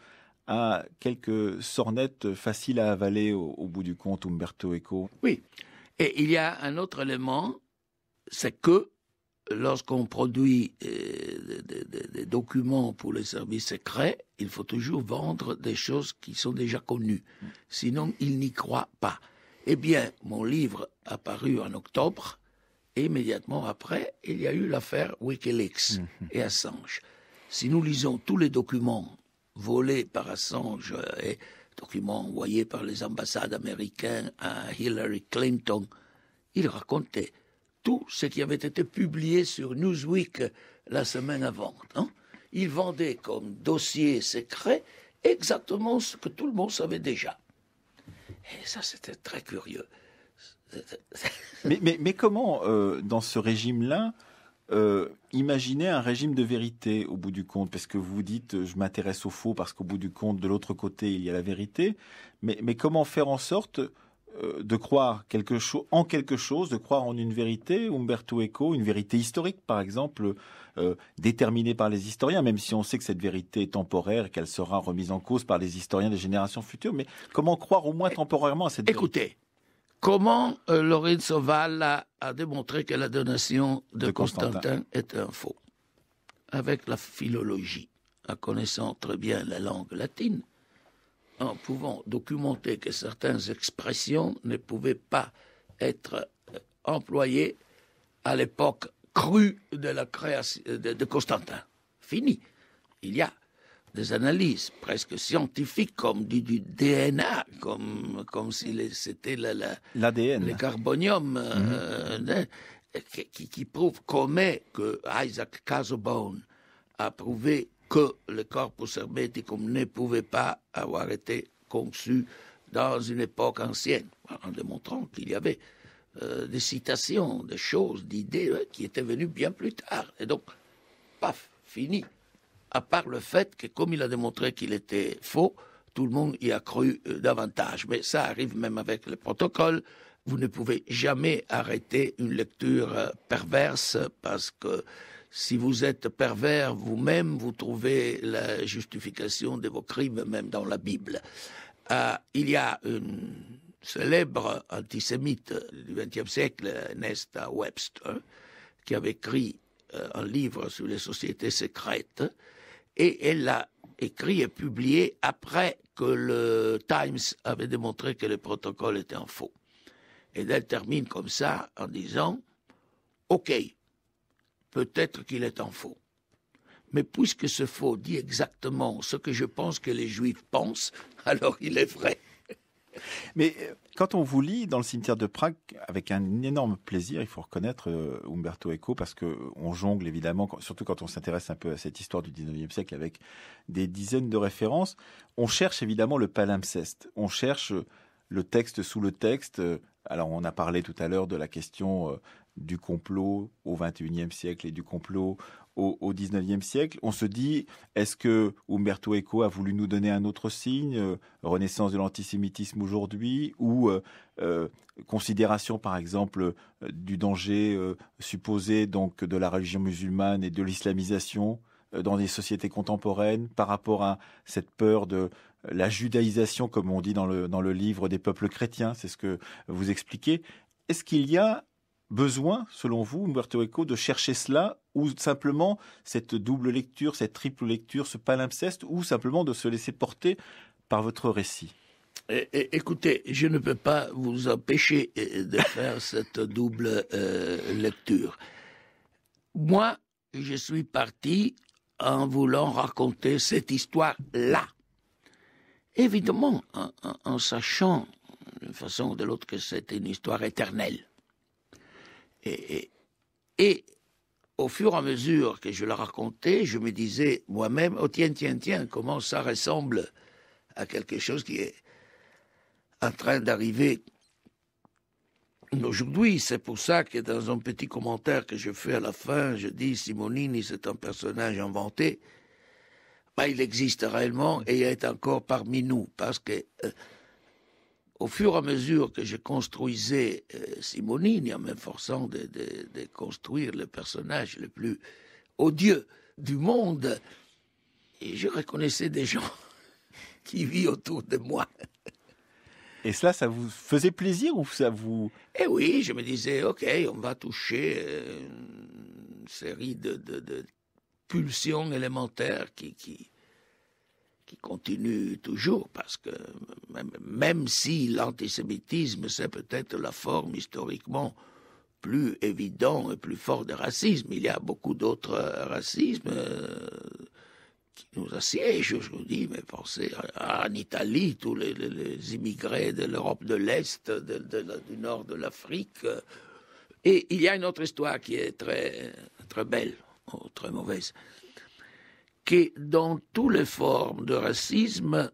à quelques sornettes faciles à avaler au bout du compte, Umberto Eco. Oui, et il y a un autre élément, c'est que lorsqu'on produit des documents pour les services secrets, il faut toujours vendre des choses qui sont déjà connues, sinon ils n'y croient pas. Eh bien, mon livre a paru en octobre, et immédiatement après, il y a eu l'affaire Wikileaks et Assange. Si nous lisons tous les documents volés par Assange et documents envoyés par les ambassades américaines à Hillary Clinton, il racontait tout ce qui avait été publié sur Newsweek la semaine avant. Hein? Il vendait comme dossier secret exactement ce que tout le monde savait déjà. Et ça, c'était très curieux. Mais comment, dans ce régime-là, imaginez un régime de vérité au bout du compte, parce que vous dites je m'intéresse au faux parce qu'au bout du compte, de l'autre côté, il y a la vérité. Mais comment faire en sorte de croire en quelque chose, de croire en une vérité, Umberto Eco, une vérité historique par exemple, déterminée par les historiens, même si on sait que cette vérité est temporaire et qu'elle sera remise en cause par les historiens des générations futures. Mais comment croire au moins temporairement à cette vérité? Écoutez, comment Lorenzo Valla a démontré que la donation de Constantin est un faux? Avec la philologie, en connaissant très bien la langue latine, en pouvant documenter que certaines expressions ne pouvaient pas être employées à l'époque crue de la création de Constantin. Fini. Il y a des analyses presque scientifiques comme du DNA, comme si c'était l'ADN, le carbonium, qui prouve que Isaac Casaubon a prouvé que le corpus hermeticum ne pouvait pas avoir été conçu dans une époque ancienne, en démontrant qu'il y avait des citations, des choses, d'idées qui étaient venues bien plus tard. Et donc, paf, fini. À part le fait que, comme il a démontré qu'il était faux, tout le monde y a cru davantage. Mais ça arrive même avec le protocole. Vous ne pouvez jamais arrêter une lecture perverse parce que si vous êtes pervers vous-même, vous trouvez la justification de vos crimes même dans la Bible. Il y a une célèbre antisémite du XXe siècle, Nesta Webster, qui avait écrit un livre sur les sociétés secrètes, et elle l'a écrit et publié après que le Times avait démontré que le protocole était un faux. Et elle termine comme ça en disant « Ok, peut-être qu'il est en faux. Mais puisque ce faux dit exactement ce que je pense que les Juifs pensent, alors il est vrai. » Mais quand on vous lit dans le cimetière de Prague, avec un énorme plaisir, il faut reconnaître Umberto Eco, parce qu'on jongle évidemment, surtout quand on s'intéresse un peu à cette histoire du 19e siècle, avec des dizaines de références, on cherche évidemment le palimpseste, on cherche le texte sous le texte. Alors on a parlé tout à l'heure de la question du complot au XXIe siècle et du complot au XIXe siècle. On se dit, est-ce que Umberto Eco a voulu nous donner un autre signe, renaissance de l'antisémitisme aujourd'hui, ou considération par exemple du danger supposé donc de la religion musulmane et de l'islamisation dans des sociétés contemporaines par rapport à cette peur de la judaïsation, comme on dit dans le livre des peuples chrétiens, c'est ce que vous expliquez. Est-ce qu'il y a besoin, selon vous, Umberto Eco, de chercher cela, ou simplement cette double lecture, cette triple lecture, ce palimpseste, ou simplement de se laisser porter par votre récit? Écoutez, je ne peux pas vous empêcher de faire cette double lecture. Moi, je suis parti en voulant raconter cette histoire-là. Évidemment, en sachant d'une façon ou de l'autre que c'était une histoire éternelle. Et au fur et à mesure que je la racontais, je me disais moi-même, oh tiens, comment ça ressemble à quelque chose qui est en train d'arriver aujourd'hui. C'est pour ça que dans un petit commentaire que je fais à la fin, je dis Simonini, c'est un personnage inventé. Il existe réellement et il est encore parmi nous, parce que au fur et à mesure que je construisais Simonini, en m'efforçant de construire le personnage le plus odieux du monde, et je reconnaissais des gens qui vivent autour de moi. Et cela, ça vous faisait plaisir ou ça vous... Eh oui, je me disais, ok, on va toucher une série de pulsions élémentaires qui continue toujours, parce que même si l'antisémitisme, c'est peut-être la forme historiquement plus évidente et plus forte de racisme, il y a beaucoup d'autres racismes qui nous assiègent aujourd'hui. Mais pensez en Italie, tous les immigrés de l'Europe de l'Est, du nord de l'Afrique. Et il y a une autre histoire qui est très, très belle, ou très mauvaise, que dans toutes les formes de racisme,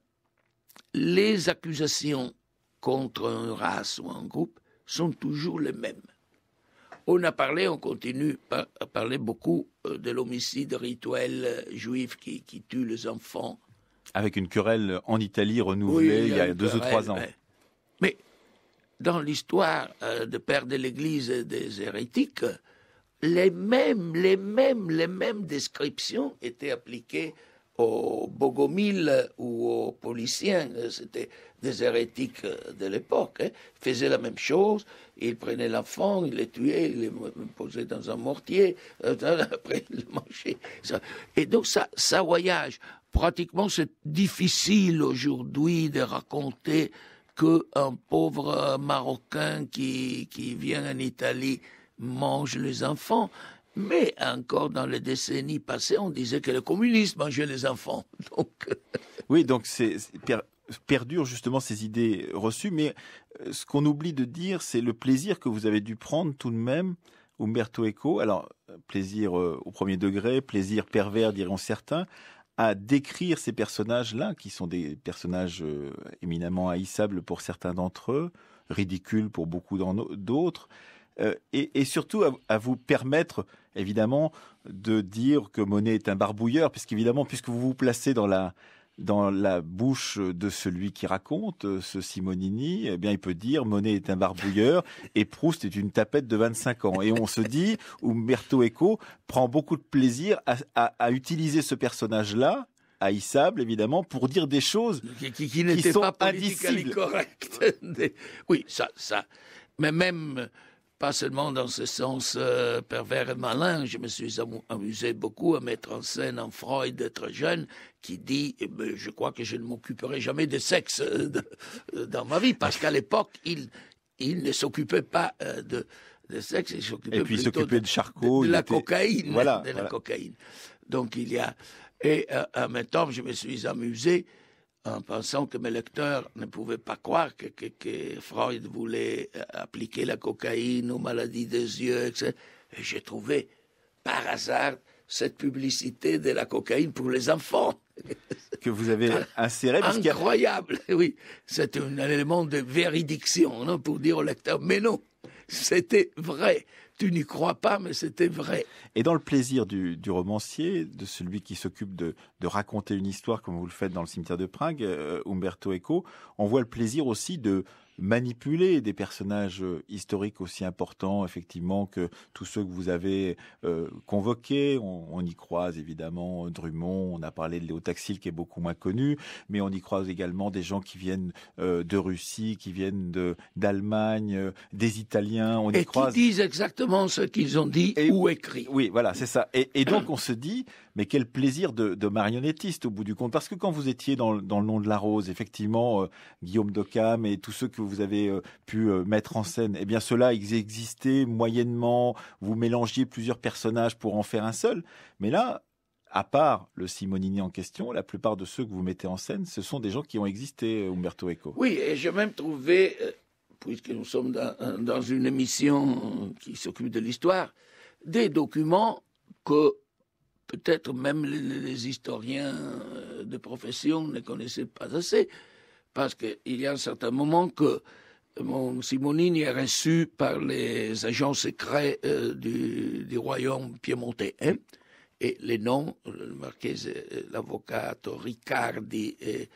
les accusations contre une race ou un groupe sont toujours les mêmes. on continue à parler beaucoup de l'homicide rituel juif qui tue les enfants. Avec une querelle en Italie renouvelée il y a 2 ou 3 ans. Mais dans l'histoire de père de l'Église et des hérétiques, les mêmes descriptions étaient appliquées aux Bogomiles ou aux Pauliciens. C'était des hérétiques de l'époque. Ils faisaient la même chose. Ils prenaient l'enfant, ils les tuaient, ils les posaient dans un mortier, après ils le mangeaient. Et donc ça voyage. Pratiquement, c'est difficile aujourd'hui de raconter qu'un pauvre Marocain qui vient en Italie mange les enfants. Mais encore dans les décennies passées, on disait que le communisme mangeait les enfants. Oui, donc perdurent justement ces idées reçues. Mais ce qu'on oublie de dire, c'est le plaisir que vous avez dû prendre tout de même, Umberto Eco. Alors, plaisir au premier degré, plaisir pervers, diront certains, à décrire ces personnages-là, qui sont des personnages éminemment haïssables pour certains d'entre eux, ridicules pour beaucoup d'autres, et surtout à vous permettre, évidemment, de dire que Monet est un barbouilleur, puisqu'évidemment, puisque vous vous placez dans la bouche de celui qui raconte, ce Simonini, eh bien, il peut dire Monet est un barbouilleur et Proust est une tapette de 25 ans. Et on se dit, Umberto Eco prend beaucoup de plaisir à utiliser ce personnage-là, haïssable, évidemment, pour dire des choses qui n'étaient pas indicibles. Correctes. Oui, ça. Mais même, pas seulement dans ce sens pervers et malin, je me suis amusé beaucoup à mettre en scène un Freud d'être jeune qui dit « Je crois que je ne m'occuperai jamais de sexe dans ma vie », parce qu'à l'époque, il ne s'occupait pas de sexe, il s'occupait de Charcot, de la cocaïne. Voilà. La cocaïne. Donc il y a... Et en même temps, je me suis amusé en pensant que mes lecteurs ne pouvaient pas croire que Freud voulait appliquer la cocaïne aux maladies des yeux, etc. Et j'ai trouvé, par hasard, cette publicité de la cocaïne pour les enfants. Que vous avez inséré. Incroyable, oui. C'est un élément de véridiction, non, pour dire au lecteur, mais non, c'était vrai. Tu n'y crois pas, mais c'était vrai. Et dans le plaisir du romancier, de celui qui s'occupe de raconter une histoire, comme vous le faites dans le cimetière de Prague, Umberto Eco, on voit le plaisir aussi de manipuler des personnages historiques aussi importants, effectivement, que tous ceux que vous avez convoqués. On y croise évidemment Drummond, on a parlé de Léo Taxil qui est beaucoup moins connu, mais on y croise également des gens qui viennent de Russie, qui viennent d'Allemagne, des Italiens. On y croise... qui disent exactement ce qu'ils ont dit ou écrit. Oui, voilà, c'est ça. Et donc on se dit, mais quel plaisir de marionnettiste au bout du compte. Parce que quand vous étiez dans Le Nom de la Rose, effectivement, Guillaume d'Occam et tous ceux que vous avez pu mettre en scène, eh bien ceux-là, ils existaient moyennement, vous mélangiez plusieurs personnages pour en faire un seul. Mais là, à part le Simonini en question, la plupart de ceux que vous mettez en scène, ce sont des gens qui ont existé, Umberto Eco. Oui, et j'ai même trouvé, puisque nous sommes dans une émission qui s'occupe de l'histoire, des documents que peut-être même les historiens de profession ne connaissaient pas assez, parce qu'il y a un certain moment que mon Simonini est reçu par les agents secrets du royaume piémontais. Hein, et les noms, le marquis, l'avocat Riccardi et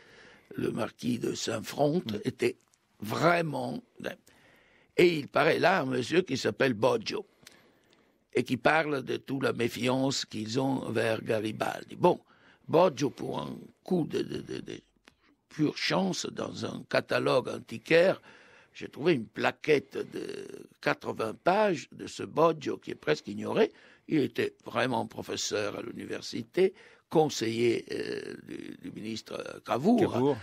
le marquis de Saint-Front étaient vraiment... Et il paraît là un monsieur qui s'appelle Boggio et qui parle de toute la méfiance qu'ils ont vers Garibaldi. Bon, Boggio, pour un coup de pure chance, dans un catalogue antiquaire, j'ai trouvé une plaquette de 80 pages de ce Boggio qui est presque ignoré. Il était vraiment professeur à l'université, conseiller du ministre Cavour.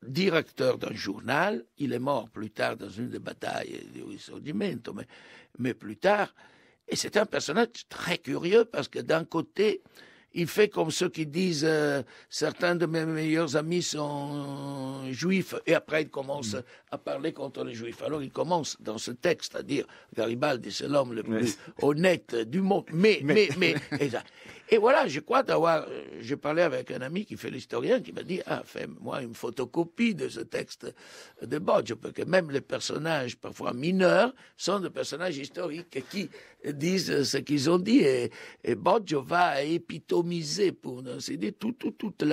Directeur d'un journal. Il est mort plus tard dans une des batailles du Risorgimento, mais plus tard. Et c'est un personnage très curieux parce que d'un côté, il fait comme ceux qui disent certains de mes meilleurs amis sont juifs, et après il commence à parler contre les juifs. Alors il commence dans ce texte à dire Garibaldi c'est l'homme le plus honnête du monde, mais Et voilà, je crois j'ai parlé avec un ami qui fait l'historien, qui m'a dit, fais-moi une photocopie de ce texte de Boggio, parce que même les personnages, parfois mineurs, sont des personnages historiques qui disent ce qu'ils ont dit, et Boggio va épitomiser, pour ainsi dire, toute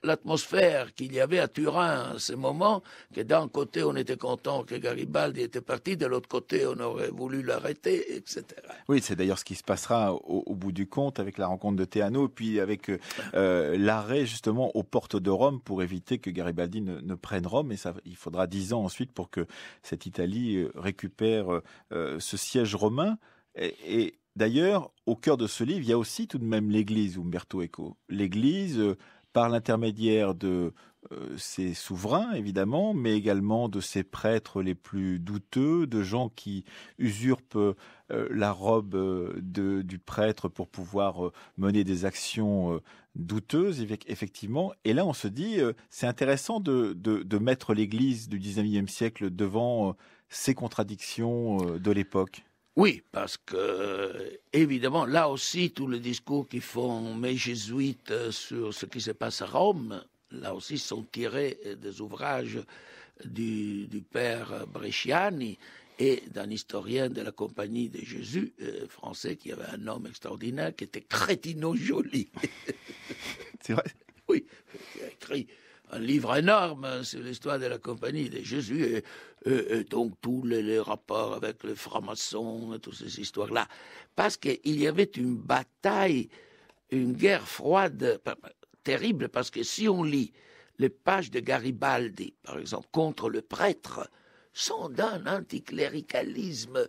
l'atmosphère qu'il y avait à Turin à ce moment, que d'un côté on était content que Garibaldi était parti, de l'autre côté on aurait voulu l'arrêter, etc. Oui, c'est d'ailleurs ce qui se passera au bout du compte avec la rencontre de Teano, puis avec l'arrêt justement aux portes de Rome pour éviter que Garibaldi ne prenne Rome. Et ça, il faudra 10 ans ensuite pour que cette Italie récupère ce siège romain. Et d'ailleurs, au cœur de ce livre, il y a aussi tout de même l'Église, Umberto Eco. L'Église, par l'intermédiaire de ses souverains, évidemment, mais également de ses prêtres les plus douteux, de gens qui usurpent la robe du prêtre pour pouvoir mener des actions douteuses, effectivement. Et là, on se dit, c'est intéressant de mettre l'Église du 19e siècle devant ces contradictions de l'époque. Oui, parce que, évidemment, là aussi, tous les discours qui font mes jésuites sur ce qui se passe à Rome, là aussi, sont tirés des ouvrages du père Bresciani et d'un historien de la Compagnie de Jésus français, qui avait un nom extraordinaire, qui était Crétino Joly. C'est vrai? Oui, qui a écrit un livre énorme sur l'histoire de la Compagnie de Jésus et donc tous les rapports avec les francs-maçons et toutes ces histoires-là. Parce qu'il y avait une bataille, une guerre froide terrible, parce que si on lit les pages de Garibaldi, par exemple, contre le prêtre, sont d'un anticléricalisme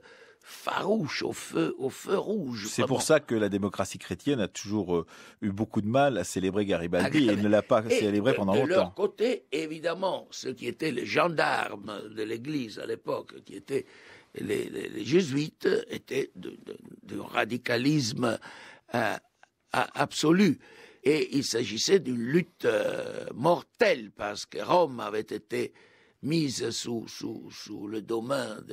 farouche, au feu rouge. C'est pour ça que la démocratie chrétienne a toujours eu beaucoup de mal à célébrer Garibaldi et ne l'a pas célébré pendant longtemps. De leur côté, évidemment, ceux qui étaient les gendarmes de l'Église à l'époque, qui étaient les jésuites, étaient de radicalisme absolu. Et il s'agissait d'une lutte mortelle, parce que Rome avait été mise sous le domaine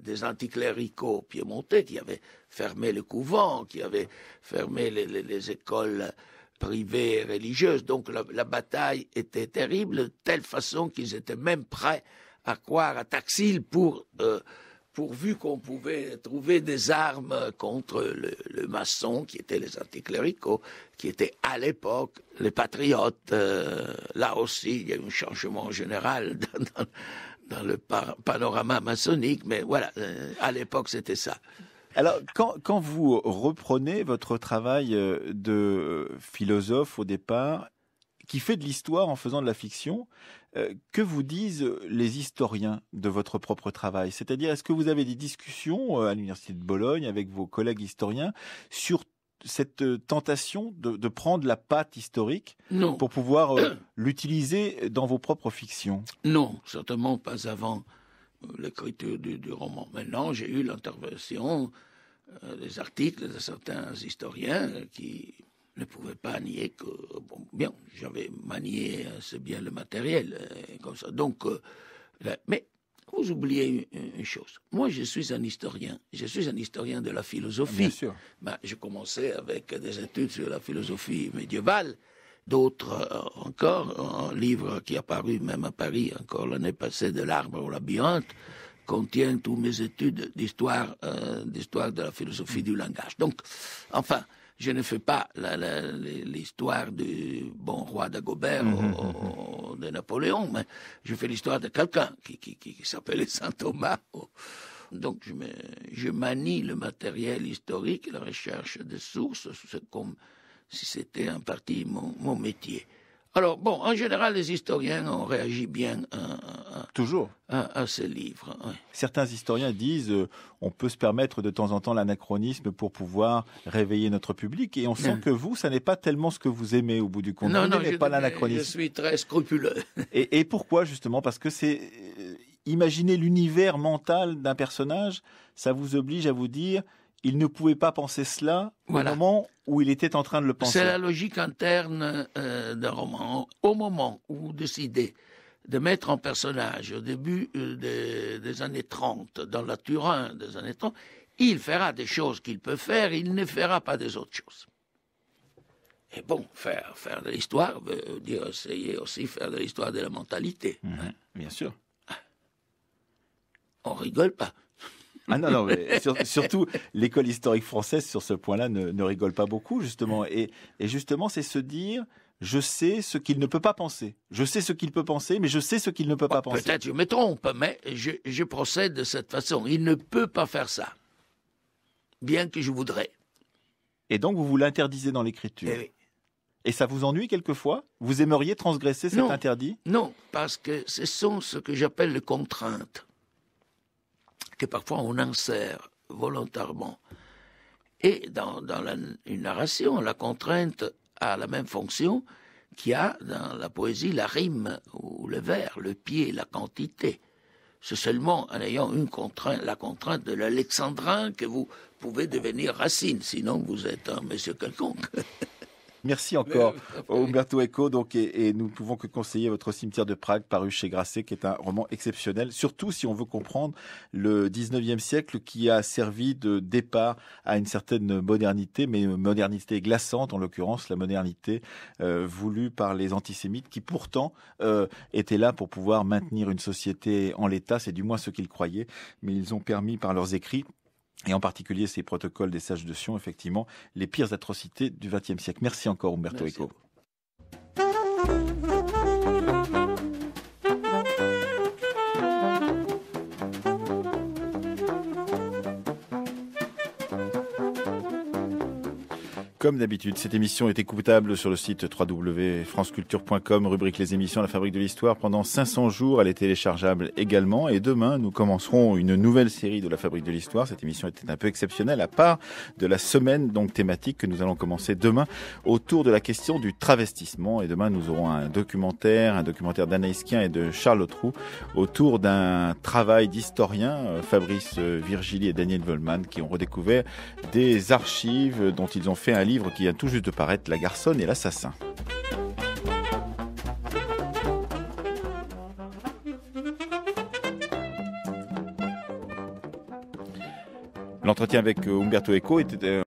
des anticléricaux piémontais qui avaient fermé le couvent, qui avaient fermé les écoles privées religieuses. Donc la bataille était terrible, de telle façon qu'ils étaient même prêts à croire à Taxil pourvu qu'on pouvait trouver des armes contre le maçon, qui étaient les anticléricaux, qui étaient à l'époque les patriotes. Là aussi, il y a eu un changement général dans le panorama maçonnique, mais voilà, à l'époque, c'était ça. Alors, quand vous reprenez votre travail de philosophe au départ, qui fait de l'histoire en faisant de la fiction, que vous disent les historiens de votre propre travail? C'est-à-dire, est-ce que vous avez des discussions à l'Université de Bologne avec vos collègues historiens sur cette tentation de prendre la patte historique pour pouvoir l'utiliser dans vos propres fictions? Non, certainement pas avant l'écriture du roman. Maintenant, j'ai eu l'intervention des articles de certains historiens qui ne pouvait pas nier que, j'avais manié assez bien le matériel, comme ça. Donc, mais vous oubliez une chose. Moi, je suis un historien. Je suis un historien de la philosophie. Bien sûr. J'ai commencé avec des études sur la philosophie médiévale. D'autres encore, un livre qui est apparu même à Paris encore l'année passée, de l'Arbre au labyrinthe, contient toutes mes études d'histoire de la philosophie du langage. Donc, enfin, je ne fais pas l'histoire du bon roi d'Agobert ou de Napoléon, mais je fais l'histoire de quelqu'un qui s'appelait Saint Thomas. Donc je manie le matériel historique, la recherche des sources, c'est comme si c'était en partie mon métier. Alors, en général, les historiens ont réagi bien toujours à ces livres. Oui. Certains historiens disent on peut se permettre de temps en temps l'anachronisme pour pouvoir réveiller notre public. Et on sent que vous, ça n'est pas tellement ce que vous aimez au bout du compte. Non, pas l'anachronisme. Je suis très scrupuleux. Et pourquoi, justement? Parce que c'est... Imaginer l'univers mental d'un personnage, ça vous oblige à vous dire... Il ne pouvait pas penser cela au moment où il était en train de le penser. C'est la logique interne d'un roman. Au moment où vous décidez de mettre en personnage, au début des années 30, dans la Turin des années 30, il fera des choses qu'il peut faire, il ne fera pas des autres choses. Et bon, faire de l'histoire veut dire essayer aussi faire de l'histoire de la mentalité. Bien sûr. On rigole pas. Ah non, mais surtout, l'école historique française, sur ce point-là, ne rigole pas beaucoup, justement. Et justement, c'est se dire, je sais ce qu'il ne peut pas penser. Je sais ce qu'il peut penser, mais je sais ce qu'il ne peut pas penser. Peut-être je me trompe, mais je procède de cette façon. Il ne peut pas faire ça, bien que je voudrais. Et donc, vous l'interdisez dans l'écriture. Eh oui. Et ça vous ennuie quelquefois? Vous aimeriez transgresser cet interdit? Non, parce que ce sont ce que j'appelle les contraintes, que parfois on insère volontairement. Et dans une narration, la contrainte a la même fonction qu'il y a dans la poésie la rime ou le vers, le pied, la quantité. C'est seulement en ayant la contrainte de l'alexandrin que vous pouvez devenir Racine, sinon vous êtes un monsieur quelconque. Merci encore, Umberto Eco. Donc, et nous ne pouvons que conseiller votre Cimetière de Prague, paru chez Grasset, qui est un roman exceptionnel, surtout si on veut comprendre le 19e siècle qui a servi de départ à une certaine modernité, mais une modernité glaçante, en l'occurrence la modernité voulue par les antisémites, qui pourtant étaient là pour pouvoir maintenir une société en l'état, c'est du moins ce qu'ils croyaient, mais ils ont permis par leurs écrits, et en particulier ces protocoles des sages de Sion, effectivement, les pires atrocités du XXe siècle. Merci encore, Umberto Eco. Comme d'habitude, cette émission est écoutable sur le site www.franceculture.com, rubrique les émissions La Fabrique de l'Histoire pendant 500 jours. Elle est téléchargeable également. Et demain, nous commencerons une nouvelle série de La Fabrique de l'Histoire. Cette émission était un peu exceptionnelle à part de la semaine donc thématique que nous allons commencer demain autour de la question du travestissement. Et demain, nous aurons un documentaire d'Anaïs Kien et de Charles Autroux autour d'un travail d'historiens, Fabrice Virgili et Daniel Vollmann, qui ont redécouvert des archives dont ils ont fait un livre qui vient tout juste de paraître, La Garçonne et l'Assassin. L'entretien avec Umberto Eco était